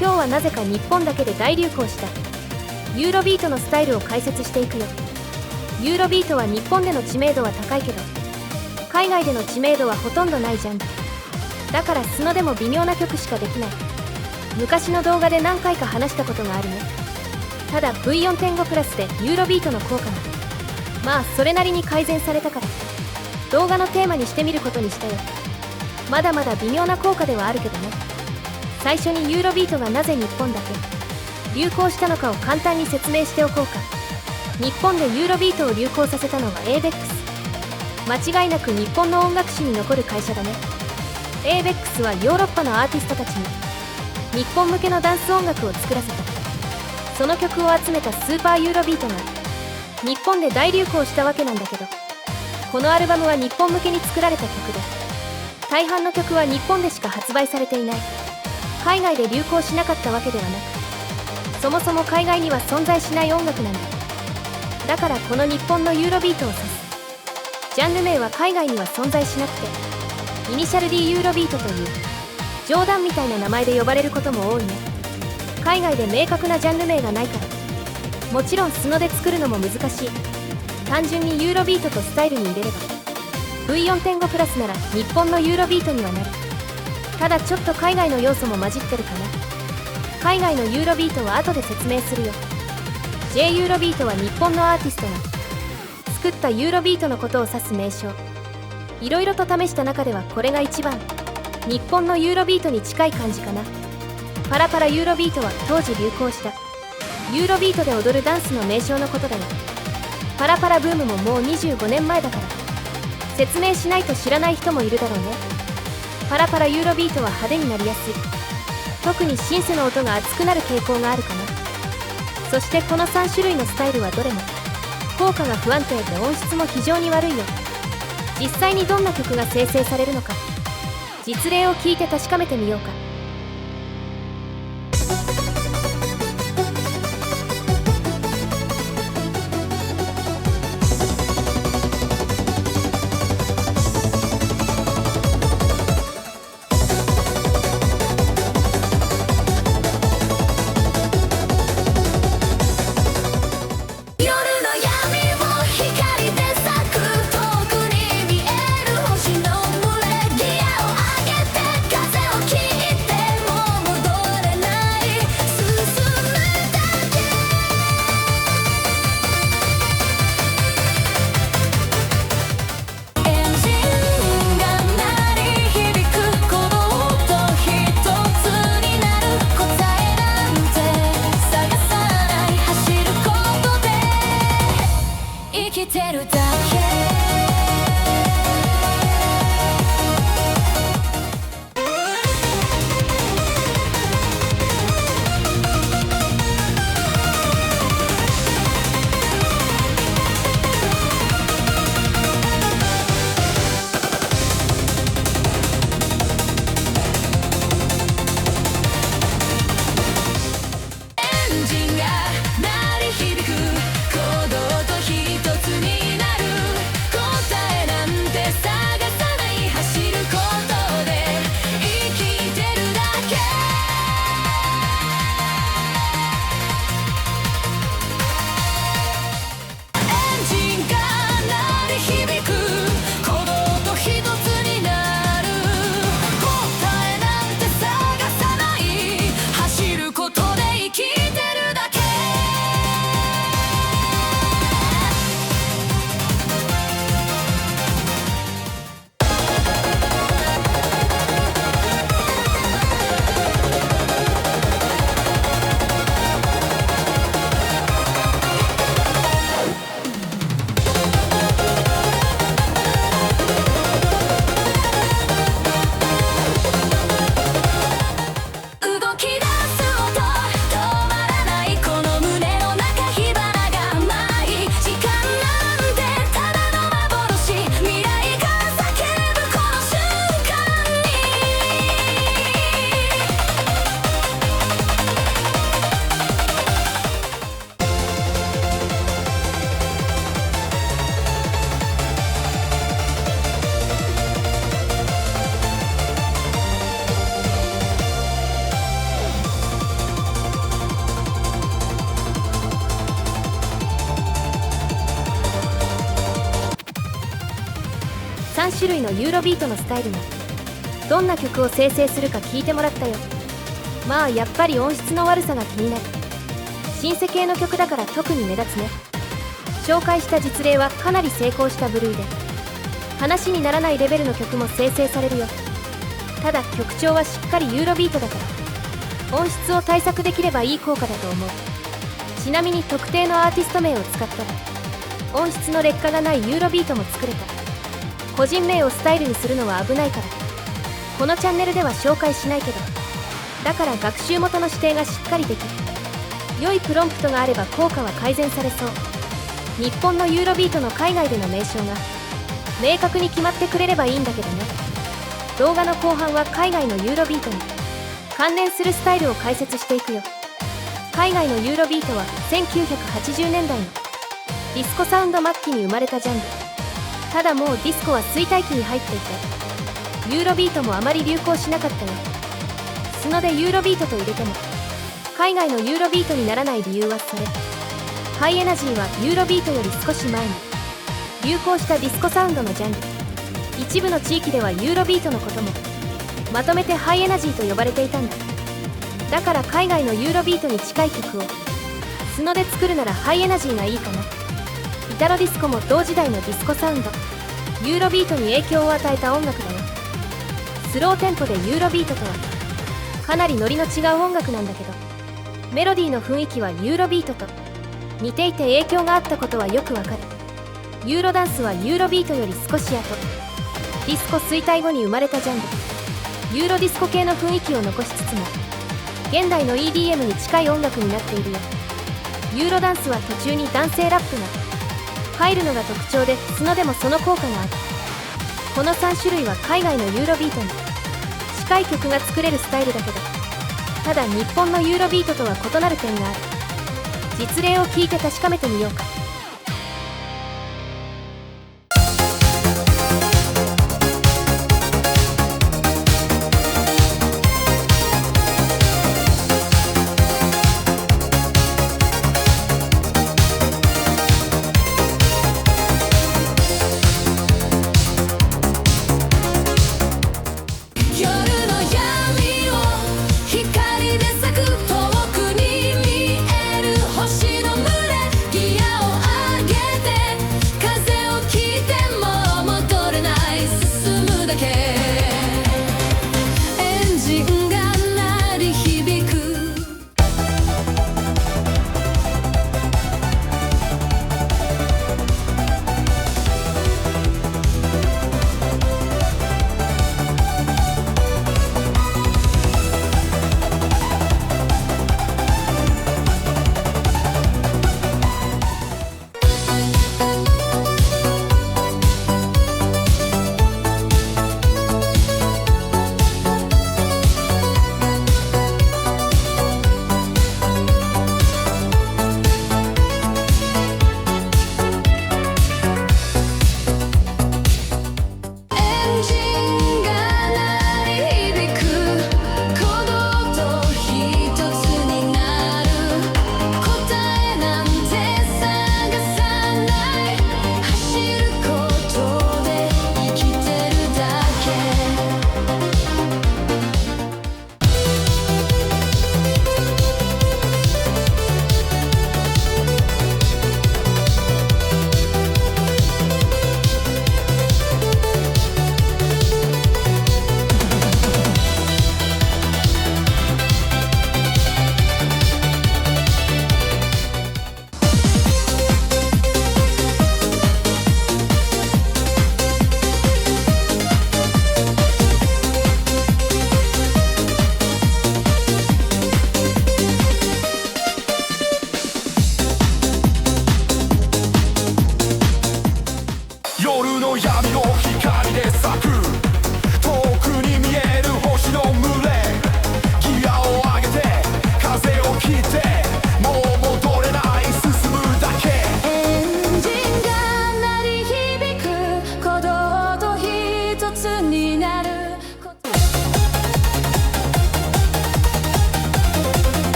今日はなぜか日本だけで大流行したユーロビートのスタイルを解説していくよ。ユーロビートは日本での知名度は高いけど海外での知名度はほとんどないジャンルだから素のでも微妙な曲しかできない。昔の動画で何回か話したことがあるね。ただ V4.5 プラスでユーロビートの効果がまあそれなりに改善されたから動画のテーマにしてみることにしたよ。まだまだ微妙な効果ではあるけどね。最初にユーロビートがなぜ日本だけ流行したのかを簡単に説明しておこうか。日本でユーロビートを流行させたのは ABEX。 間違いなく日本の音楽史に残る会社だね。 ABEX はヨーロッパのアーティストたちに日本向けのダンス音楽を作らせた。その曲を集めたスーパーユーロビートが日本で大流行したわけなんだけど、このアルバムは日本向けに作られた曲で大半の曲は日本でしか発売されていない。海外で流行しなかったわけではなく、そもそも海外には存在しない音楽なんだ。だからこの日本のユーロビートを指すジャンル名は海外には存在しなくてイニシャル D ユーロビートという冗談みたいな名前で呼ばれることも多いね。海外で明確なジャンル名がないから。もちろん素ので作るのも難しい。単純にユーロビートとスタイルに入れれば V4.5 プラスなら日本のユーロビートにはなる。ただちょっと海外の要素も混じってるかな。海外のユーロビートは後で説明するよ。 J ユーロビートは日本のアーティストが作ったユーロビートのことを指す名称。いろいろと試した中ではこれが一番日本のユーロビートに近い感じかな。パラパラユーロビートは当時流行したユーロビートで踊るダンスの名称のことだよ。パラパラブームももう25年前だから説明しないと知らない人もいるだろうね。パラパラユーロビートは派手になりやすい。特にシンセの音が熱くなる傾向があるかな。そしてこの3種類のスタイルはどれも効果が不安定で音質も非常に悪いよ。実際にどんな曲が生成されるのか実例を聞いて確かめてみようか。風を切って種類のユーロビートのスタイルがどんな曲を生成するか聞いてもらったよ。まあやっぱり音質の悪さが気になる。シンセ系の曲だから特に目立つね。紹介した実例はかなり成功した部類で、話にならないレベルの曲も生成されるよ。ただ曲調はしっかりユーロビートだから音質を対策できればいい効果だと思う。ちなみに特定のアーティスト名を使ったら音質の劣化がないユーロビートも作れた。個人名をスタイルにするのは危ないからこのチャンネルでは紹介しないけど、だから学習元の指定がしっかりできる。良いプロンプトがあれば効果は改善されそう。日本のユーロビートの海外での名称が明確に決まってくれればいいんだけどね。動画の後半は海外のユーロビートに関連するスタイルを解説していくよ。海外のユーロビートは1980年代のディスコサウンド末期に生まれたジャンル。ただもうディスコは衰退期に入っていてユーロビートもあまり流行しなかったよ。スノでユーロビートと入れても海外のユーロビートにならない理由はそれ。ハイエナジーはユーロビートより少し前に流行したディスコサウンドのジャンル。一部の地域ではユーロビートのこともまとめてハイエナジーと呼ばれていたんだ。だから海外のユーロビートに近い曲をスノで作るならハイエナジーがいいかな。イタロディスコも同時代のディスコサウンドユーロビートに影響を与えた音楽だよ。スローテンポでユーロビートとはかなりノリの違う音楽なんだけど、メロディーの雰囲気はユーロビートと似ていて影響があったことはよくわかる。ユーロダンスはユーロビートより少し後、ディスコ衰退後に生まれたジャンル。ユーロディスコ系の雰囲気を残しつつも現代の EDM に近い音楽になっているよ。ユーロダンスは途中に男性ラップが入るのが特徴でスノでもその効果がある。この3種類は海外のユーロビートに近い曲が作れるスタイルだけど、ただ日本のユーロビートとは異なる点がある。実例を聞いて確かめてみようか。夜の闇を光で咲く遠くに見える星の群れ、ギアを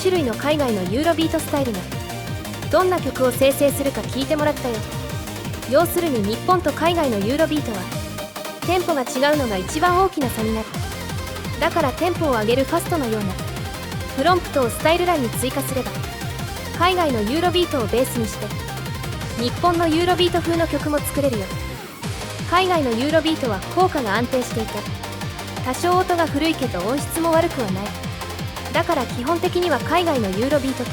種類の海外のユーロビートスタイルがどんな曲を生成するか聞いてもらったよ。要するに日本と海外のユーロビートはテンポが違うのが一番大きな差になる。だからテンポを上げるファストのようなプロンプトをスタイル欄に追加すれば海外のユーロビートをベースにして日本のユーロビート風の曲も作れるよ。海外のユーロビートは効果が安定していて多少音が古いけど音質も悪くはない。だから基本的には海外のユーロビート系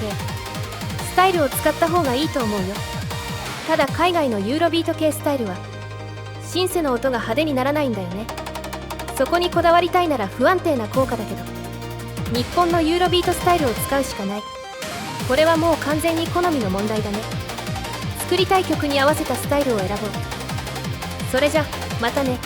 スタイルを使った方がいいと思うよ。ただ海外のユーロビート系スタイルはシンセの音が派手にならないんだよね。そこにこだわりたいなら不安定な効果だけど日本のユーロビートスタイルを使うしかない。これはもう完全に好みの問題だね。作りたい曲に合わせたスタイルを選ぼう。それじゃまたね。